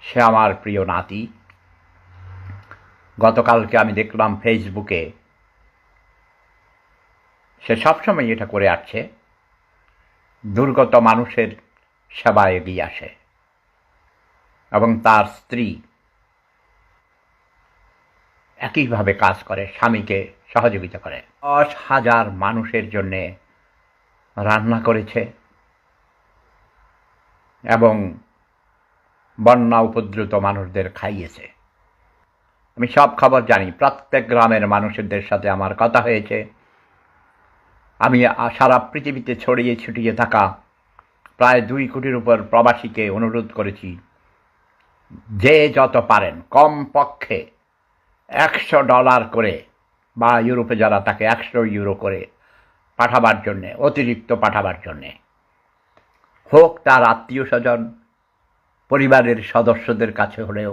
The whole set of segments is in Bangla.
সে আমার প্রিয় নাতি। গতকালকে আমি দেখলাম ফেসবুকে সে সবসময় এটা করে আসছে, দুর্গত মানুষের সেবায় এগিয়ে আসে এবং তার স্ত্রী একইভাবে কাজ করে, স্বামীকে সহযোগিতা করে। 10,000 মানুষের জন্যে রান্না করেছে এবং বন্যা উপদ্রুত মানুষদের খাইয়েছে। আমি সব খবর জানি, প্রত্যেক গ্রামের মানুষদের সাথে আমার কথা হয়েছে। আমি সারা পৃথিবীতে ছড়িয়ে ছিটিয়ে থাকা প্রায় 2 কোটির উপর প্রবাসীকে অনুরোধ করেছি, যে যত পারেন কমপক্ষে $100 করে, বা ইউরোপে যারা তাকে 100 ইউরো করে পাঠাবার জন্যে, অতিরিক্ত পাঠাবার জন্যে, হোক তার আত্মীয় স্বজন পরিবারের সদস্যদের কাছে হলেও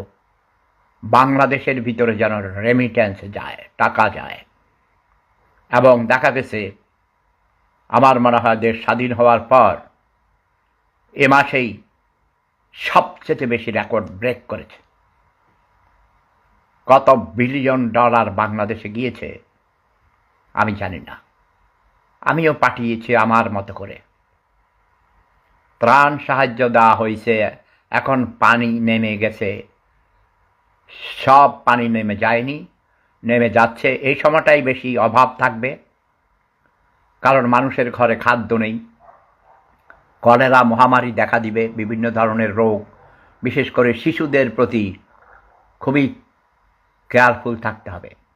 বাংলাদেশের ভিতরে যেন রেমিট্যান্স যায়, টাকা যায়। এবং দেখা গেছে আমার মনে হয় দেশ স্বাধীন হওয়ার পর এ মাসেই সবচেয়ে বেশি রেকর্ড ব্রেক করেছে। কত বিলিয়ন ডলার বাংলাদেশে গিয়েছে আমি জানি না। আমিও পাঠিয়েছি আমার মতো করে। ত্রাণ সাহায্য দেওয়া হয়েছে, এখন পানি নেমে গেছে, সব পানি নেমে যায়নি, নেমে যাচ্ছে। এই সময়টাই বেশি অভাব থাকবে, কারণ মানুষের ঘরে খাদ্য নেই। কলেরা মহামারী দেখা দিবে, বিভিন্ন ধরনের রোগ, বিশেষ করে শিশুদের প্রতি খুবই কেয়ারফুল থাকতে হবে।